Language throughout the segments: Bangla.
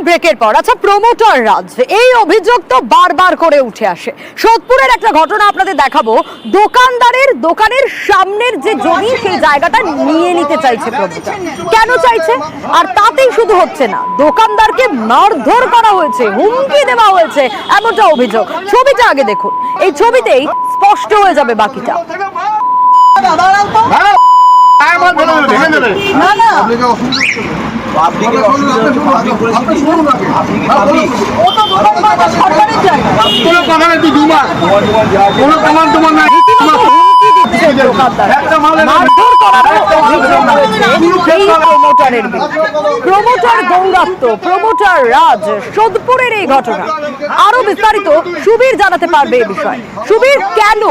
ব্রেকের পর আচ্ছা প্রমোটার রাজ এই অভিযোগ তো বারবার করে উঠে আসে। সোদপুরের একটা ঘটনা আপনাদের দেখাবো। দোকানের সামনের যে জমি সেই জায়গাটা নিয়ে নিতে চাইছে প্রমোটার। কেন চাইছে? আর তাতেই শুধু হচ্ছে না, দোকানদারকে মারধর করা হয়েছে, হুমকি দেওয়া হয়েছে, এমনটা অভিযোগ। ছবিটা আগে দেখুন, এই ছবিতেই স্পষ্ট হয়ে যাবে বাকিটা। প্রমোটার গৌরাত্ম, প্রমোটার রাজ, সোদপুরের এই ঘটনা। আরো বিস্তারিত সুবীর জানাতে পারবে এই বিষয়। সুবীর, কেন,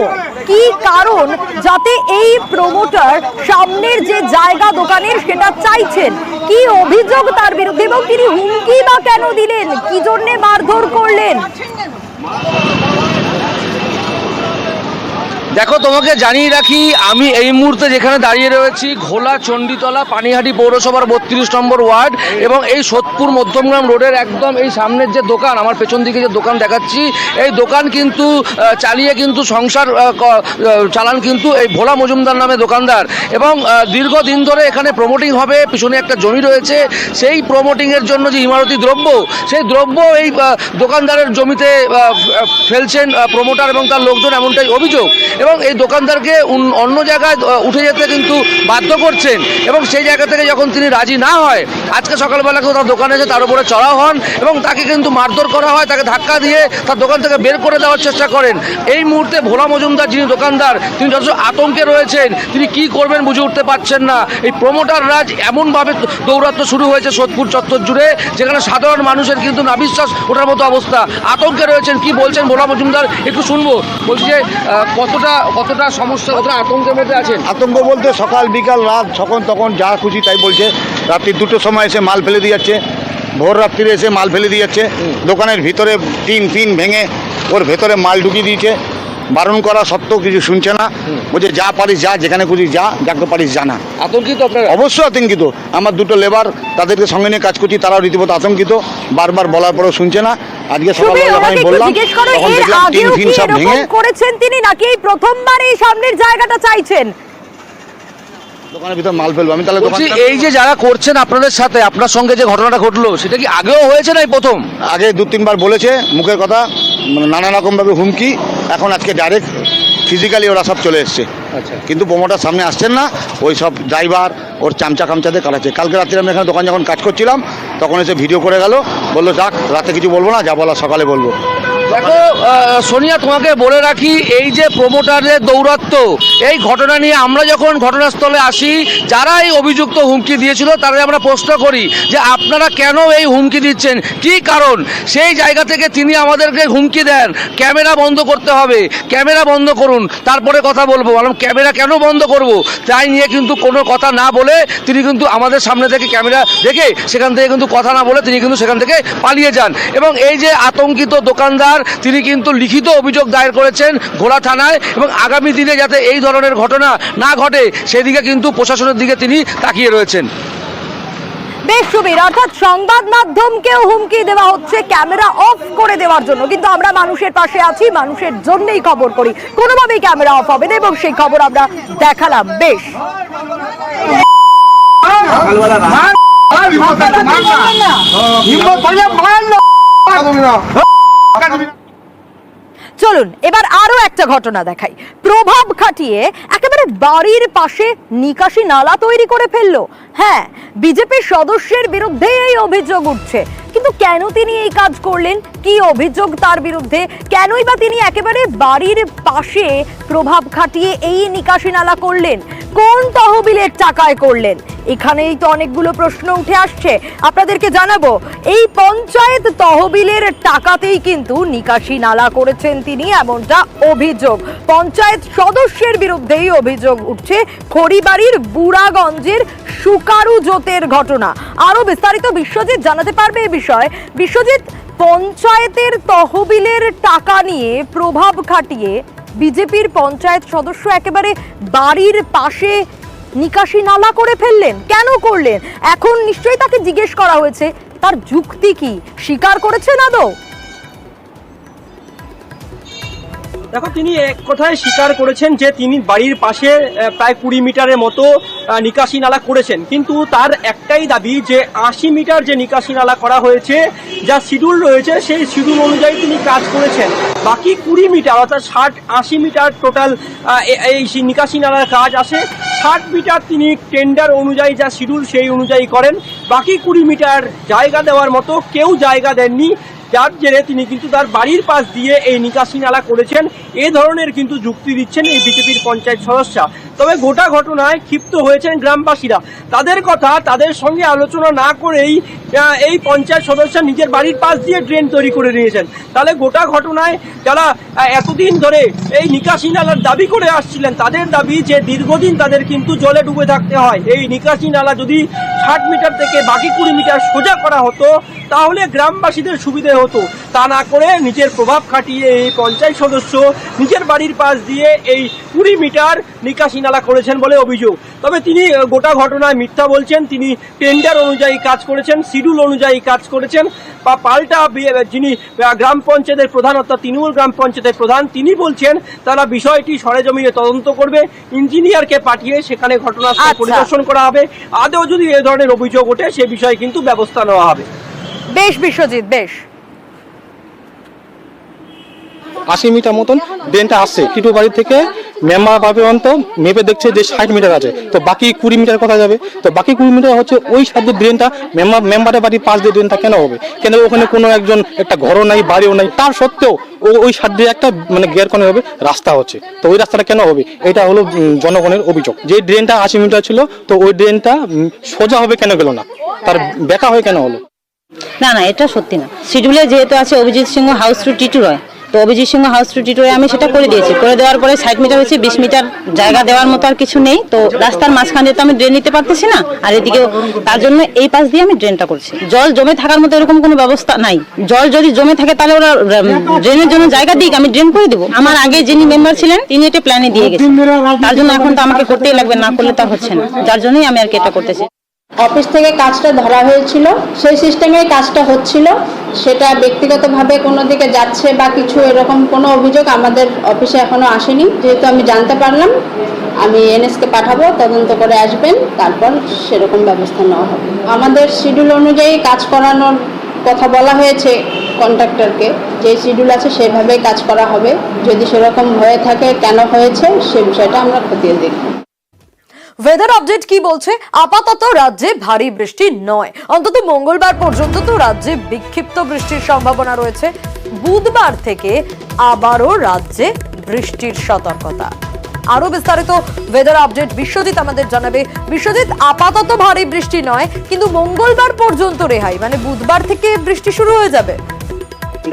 কি কারণ যাতে এই প্রমোটার সামনের যে জায়গা দোকানের সেটা চাইছেন? কি অভিযোগ তার বিরুদ্ধে এবং তিনি হুমকি বা কেন দিলেন? কি জন্য মারধর করলেন? দেখো, তোমাকে জানিয়ে রাখি, আমি এই মুহূর্তে যেখানে দাঁড়িয়ে রয়েছি ঘোলা চণ্ডীতলা পানিহাটি পৌরসভার 32 নম্বর ওয়ার্ড এবং এই সোদপুর মধ্যমগ্রাম রোডের একদম এই সামনের যে দোকান, আমার পেছন দিকে যে দোকান দেখাচ্ছি, এই দোকান কিন্তু চালিয়ে কিন্তু সংসার চালান কিন্তু এই ভোলা মজুমদার নামে দোকানদার। এবং দীর্ঘদিন ধরে এখানে প্রমোটিং হবে, পিছনে একটা জমি রয়েছে, সেই প্রমোটিংয়ের জন্য যে ইমারতি দ্রব্য, সেই দ্রব্য এই দোকানদারের জমিতে ফেলছেন প্রমোটার এবং তার লোকজন, এমনটাই অভিযোগ। এবং এই দোকানদারকে অন্য জায়গায় উঠে যেতে কিন্তু বাধ্য করছেন এবং সেই জায়গা থেকে যখন তিনি রাজি না হয়, আজকে সকালবেলা কেউ তার দোকানে এসে তার উপরে চড়াও হন এবং তাকে কিন্তু মারধর করা হয়, তাকে ধাক্কা দিয়ে তার দোকান থেকে বের করে দেওয়ার চেষ্টা করেন। এই মুহূর্তে ভোলা মজুমদার যিনি দোকানদার, তিনি যথেষ্ট আতঙ্কে রয়েছেন, তিনি কি করবেন বুঝে উঠতে পারছেন না। এই প্রমোটার রাজ এমনভাবে দৌরাত্ম্য শুরু হয়েছে সোদপুর চত্বর জুড়ে, যেখানে সাধারণ মানুষের কিন্তু নাবিশ্বাস ওঠার মতো অবস্থা। আতঙ্কে রয়েছেন। কি বলছেন ভোলা মজুমদার একটু শুনবো। বলছি যে কতটা সমস্যা, কতটা আতঙ্কের মধ্যে আছেন? আতঙ্ক বলতে সকাল বিকাল রাত যখন তখন যা খুশি তাই বলছে। রাত্রি 2টোর সময় এসে মাল ফেলে দিয়ে যাচ্ছে, ভোর রাত্রিরে এসে মাল ফেলে দিয়ে যাচ্ছে, দোকানের ভিতরে টিন ভেঙে ওর ভেতরে মাল ঢুকিয়ে দিয়েছে। বারণ করা সত্ত্বেও কিছু শুনছে না, বলছে যা পারিস যা, যেখানে খুশি যা, যাকে পারিস জানা। আতঙ্কিত আপনারা? অবশ্যই আতঙ্কিত। আমার 2টো লেবার, তাদেরকে সঙ্গে নিয়ে কাজ করছি, তারাও রীতিমতো আতঙ্কিত। বারবার বলার পরেও শুনছে না। আজকে সকালবেলা যখন আমি বললাম তখন দেখলাম টিন সব ভেঙে করেছেন তিনি, নাকি এই প্রথমবার এই সামনের জায়গাটা চাইছেন? দোকানের ভিতর মাল ফেলবো আমি, তাহলে বলছি এই যে যারা করছেন আপনাদের সাথে, আপনার সঙ্গে যে ঘটনাটা ঘটলো, সেটা কি আগেও হয়েছে না এই প্রথম? আগে 2-3বার বলেছে মুখের কথা, মানে নানা রকমভাবে হুমকি। এখন আজকে ডাইরেক্ট ফিজিক্যালি ওরা সব চলে এসছে। আচ্ছা, কিন্তু প্রমোটার সামনে আসছেন না, ওই সব ড্রাইভার ওর চামচা কামচাতে কাটাচ্ছে। কালকে রাত্রে আমি এখানে দোকান যখন কাজ করছিলাম তখন এসে ভিডিও করে গেল, বললো যাক রাতে কিছু বলবো না, যা বলা সকালে বলবো। দেখো সোনিয়া, তোমাকে বলে রাখি, এই যে প্রমোটারের দৌরাত্ম্য, এই ঘটনা নিয়ে আমরা যখন ঘটনাস্থলে আসি, যারা এই অভিযুক্ত হুমকি দিয়েছিল তাদের আমরা প্রশ্ন করি যে আপনারা কেন এই হুমকি দিচ্ছেন, কি কারণ? সেই জায়গা থেকে তিনি আমাদেরকে হুমকি দেন, ক্যামেরা বন্ধ করতে হবে, ক্যামেরা বন্ধ করুন, তারপরে কথা বলবো। বললাম ক্যামেরা কেন বন্ধ করব? তাই নিয়ে কিন্তু কোনো কথা না বলে তিনি কিন্তু আমাদের সামনে থেকে ক্যামেরা দেখে সেখান থেকে কিন্তু কথা না বলে তিনি কিন্তু সেখান থেকে পালিয়ে যান। এবং এই যে আতঙ্কিত দোকানদার, তিনি কিন্তু লিখিত অভিযোগ দায়ের করেছেন ঘোলা থানায় এবং আগামী দিনে যাতে এই ধরনের ঘটনা না ঘটে সেদিকে কিন্তু প্রশাসনের দিকে তিনি তাকিয়ে রয়েছেন। বেশ সুবীর, অর্থাৎ সংবাদ মাধ্যমকেও হুমকি দেওয়া হচ্ছে ক্যামেরা অফ করে দেওয়ার জন্য। কিন্তু আমরা মানুষের পাশে আছি, মানুষের জন্যই খবর করি, কোনোভাবেই ক্যামেরা অফ হবে না এবং সেই খবর আমরা দেখালাম। বেশ চলুন এবার আরো একটা ঘটনা দেখাই। প্রভাব খাটিয়ে একেবারে বাড়ির পাশে নিকাশি নালা তৈরি করে ফেললো। হ্যাঁ, বিজেপির সদস্যের বিরুদ্ধে এই অভিযোগ উঠছে, কিন্তু কেন তিনি এই কাজ করলেন, কি অভিযোগ তার বিরুদ্ধে, কেনই বা তিনি একেবারে বাড়ির পাশে প্রভাব খাটিয়ে এই নিকাশি নালা করলেন, কোন তহবিলের টাকায় করলেন? এখানেই তো অনেকগুলো প্রশ্ন উঠে আসছে। আপনাদেরকে জানাবো, এই পঞ্চায়েত তহবিলের টাকাতেই কিন্তু নিকাশি নালা করেছেন তিনি, এমনটা অভিযোগ। পঞ্চায়েত সদস্যের বিরুদ্ধেই অভিযোগ উঠছে খড়িবাড়ির বুড়াগঞ্জের সুকারু জোতের ঘটনা। আরো বিস্তারিত বিশ্বজিৎ জানাতে পারবে এই বিষয়ে। বিশ্বজিৎ, পঞ্চায়েতের তহবিলের টাকা নিয়ে প্রভাব খাটিয়ে বিজেপির পঞ্চায়েত সদস্য একেবারে বাড়ির পাশে নিকাশি নালা করে ফেললেন, কেন করলেন? এখন নিশ্চয়ই তাকে জিজ্ঞেস করা হয়েছে তার যুক্তি কি স্বীকার করেছেন আদৌ? দেখো, তিনি এক কথায় স্বীকার করেছেন যে তিনি বাড়ির পাশে প্রায় 20 মিটারের মতো নিকাশি নালা করেছেন, কিন্তু তার একটাই দাবি যে 80 মিটার যে নিকাশি নালা করা হয়েছে, যা শিডিউল রয়েছে সেই শিডিউল অনুযায়ী তিনি কাজ করেছেন। বাকি 20 মিটার অর্থাৎ 60-80 মিটার টোটাল এই নিকাশি নালার কাজ আসে। 60 মিটার তিনি টেন্ডার অনুযায়ী যা শিডিউল সেই অনুযায়ী করেন। বাকি 20 মিটার জায়গা দেওয়ার মতো কেউ জায়গা দেননি, যার জেরে তিনি কিন্তু তার বাড়ির পাশ দিয়ে এই নিকাশি নালা করেছেন। এ ধরনের কিন্তু যুক্তি দিচ্ছেন এই বিজেপির পঞ্চায়েত সদস্যা। তবে গোটা ঘটনায় ক্ষিপ্ত হয়েছেন গ্রামবাসীরা। তাদের কথা, তাদের সঙ্গে আলোচনা না করেই এই পঞ্চায়েত সদস্য নিজের বাড়ির পাশ দিয়ে ড্রেন তৈরি করে নিয়েছেন। তাহলে গোটা ঘটনায় যারা এতদিন ধরে এই নিকাশি নালার দাবি করে আসছিলেন, তাদের দাবি যে দীর্ঘদিন তাদের কিন্তু জলে ডুবে থাকতে হয়। এই নিকাশি নালা যদি 60 মিটার থেকে বাকি 20 মিটার সোজা করা হতো তাহলে গ্রামবাসীদের সুবিধে হতো। তা না করে নিজের প্রভাব খাটিয়ে এই পঞ্চায়েত সদস্য নিজের বাড়ির পাশ দিয়ে এই 20 মিটার নিকাশি নালা করেছেন বলে অভিযোগ। তবে তিনি গোটা ঘটনায় মিথ্যা বলছেন। তিনি টেন্ডার অনুযায়ী কাজ করেছেন, শিডিউল অনুযায়ী কাজ করেছেন। বা পাল্টা যিনি গ্রাম পঞ্চায়েতের প্রধান অর্থাৎ তৃণমূল গ্রাম পঞ্চায়েতের প্রধান, তিনি বলছেন তারা বিষয়টি সরেজমিনে তদন্ত করবে, ইঞ্জিনিয়ারকে পাঠিয়ে সেখানে ঘটনাস্থল পরিদর্শন করা হবে। আদৌ যদি এ ধরনের অভিযোগ ওঠে সে বিষয়ে কিন্তু ব্যবস্থা নেওয়া হবে। বেশ বিশ্বজিৎ, বেশ। 80 মিটার মতন ড্রেনটা আসছে টিটু বাড়ি থেকে মেম্বার পাবে অন্ত মেপে দেখছে যে 60 মিটার আছে, তো বাকি 20 মিটার কথা যাবে। তো বাকি 20 মিটার হচ্ছে ওই সাইডে ড্রেনটা মেম্বারের বাড়ির পাশ দিয়ে ড্রেনটা কেন হবে? কেন ওখানে কোনো একজন একটা ঘরও নাই, বাড়িও নাই, তার সত্ত্বেও ওই সাইড দিয়ে একটা মানে গের কোণে হবে রাস্তা হচ্ছে, তো ওই রাস্তাটা কেন হবে? এটা হলো জনগণের অভিযোগ। যে ড্রেনটা 80 মিটার ছিল, তো ওই ড্রেনটা সোজা হবে কেন গেল না, তার বেঁকা হয়ে কেন হলো? না না, এটা সত্যি না। শিডিউলে যেহেতু আছে অভিজিৎ সিংহ হাউস টু টিটুরয়, তো অভিজিৎ সিংহ হাউস টু টিটুরয় আমি সেটা করে দিয়েছি। করে দেওয়ার পরে 60 মিটার হচ্ছে, 20 মিটার জায়গা দেওয়ার মতো আর কিছু নেই। তো রাস্তার মাঝখান দিয়ে তো আমি ড্রেন নিতে পারতেছি না, আর এদিকেও তার জন্য এই পাশ দিয়ে আমি ড্রেনটা করছি। জল জমে থাকার মতো এরকম কোনো ব্যবস্থা নাই। জল যদি জমে থাকে তাহলে ওরা ড্রেনের জন্য জায়গা দিক, আমি ড্রেন করে দেবো। আমার আগে যিনি মেম্বার ছিলেন তিনি এটা প্ল্যানে দিয়ে গেছেন, তার জন্য এখন তো আমাকে করতেই লাগবে, না করলে তা হচ্ছে না। যার জন্যই আমি আর কি এটা করতেছি। অফিস থেকে কাজটা ধরা হয়েছিল, সেই সিস্টেমে কাজটা হচ্ছিল। সেটা ব্যক্তিগতভাবে কোনো দিকে যাচ্ছে বা কিছু এরকম কোনো অভিযোগ আমাদের অফিসে এখনো আসেনি। যেহেতু আমি জানতে পারলাম, আমি এনএসকে পাঠাবো, তদন্ত করে আসবেন, তারপর সেরকম ব্যবস্থা নেওয়া হবে। আমাদের শিডিউল অনুযায়ী কাজ করানোর কথা বলা হয়েছে কন্ট্রাক্টরকে, যে শিডিউল আছে সেভাবেই কাজ করা হবে। যদি সেরকম হয়ে থাকে কেন হয়েছে সে বিষয়টা আমরা খতিয়ে দেখব। ওয়েদার আপডেট কি বলছে? আপাতত রাজ্যে ভারী বৃষ্টি নয়, অন্তত মঙ্গলবার পর্যন্ত তো রাজ্যে বিক্ষিপ্ত বৃষ্টির সম্ভাবনা রয়েছে। বুধবার থেকে আবারও রাজ্যে বৃষ্টির সতর্কতা। আরো বিস্তারিত ওয়েদার আপডেট বিশ্বজিৎ আমাদের জানাবে। বিশ্বজিৎ, আপাতত ভারী বৃষ্টি নয়, কিন্তু মঙ্গলবার পর্যন্ত রেহাই, মানে বুধবার থেকে বৃষ্টি শুরু হয়ে যাবে।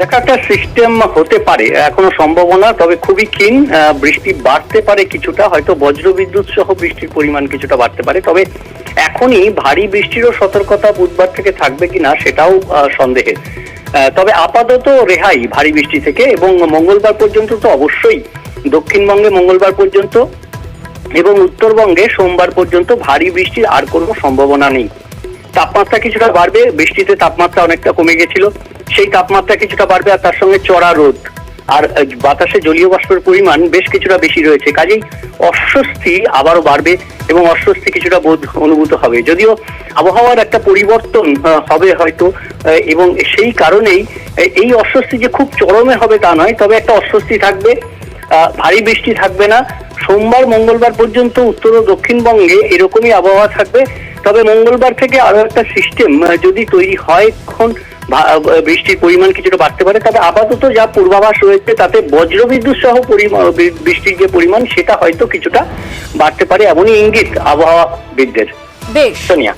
দেখা একটা সিস্টেম হতে পারে, এখনো সম্ভাবনা, তবে খুবই ক্ষীণ। বৃষ্টি বাড়তে পারে কিছুটা, হয়তো বজ্রবিদ্যুৎ সহ বৃষ্টির পরিমাণ কিছুটা বাড়তে পারে। তবে এখনই ভারী বৃষ্টিরও সতর্কতা বুধবার থেকে থাকবে কিনা সেটাও সন্দেহের। তবে আপাতত রেহাই ভারী বৃষ্টি থেকে, এবং মঙ্গলবার পর্যন্ত তো অবশ্যই দক্ষিণবঙ্গে মঙ্গলবার পর্যন্ত এবং উত্তরবঙ্গে সোমবার পর্যন্ত ভারী বৃষ্টির আর কোনো সম্ভাবনা নেই। তাপমাত্রা কিছুটা বাড়বে, বৃষ্টিতে তাপমাত্রা অনেকটা কমে গেছিল, সেই তাপমাত্রা কিছুটা বাড়বে, আর তার সঙ্গে চড়া রোদ আর বাতাসে জলীয় বাষ্পের পরিমাণ বেশ কিছুটা বেশি রয়েছে। কাজেই অস্বস্তি আবারও বাড়বে এবং অস্বস্তি কিছুটা বোধ অনুভূত হবে। যদিও আবহাওয়ার একটা পরিবর্তন হবে হয়তো, এবং সেই কারণেই এই অস্বস্তি যে খুব চরমে হবে তা নয়, তবে একটা অস্বস্তি থাকবে। ভারী বৃষ্টি থাকবে না। সোমবার মঙ্গলবার পর্যন্ত উত্তর ও দক্ষিণবঙ্গে এরকমই আবহাওয়া থাকবে। তবে মঙ্গলবার থেকে আরো একটা সিস্টেম যদি তৈরি হয়, এখন বৃষ্টির পরিমাণ কিছুটা বাড়তে পারে। তবে আপাতত যা পূর্বাভাস রয়েছে তাতে বজ্রবিদ্যুৎ সহ বৃষ্টির যে পরিমাণ সেটা হয়তো কিছুটা বাড়তে পারে, এমনই ইঙ্গিত আবহাওয়াবিদদের। বেশ সোনিয়া।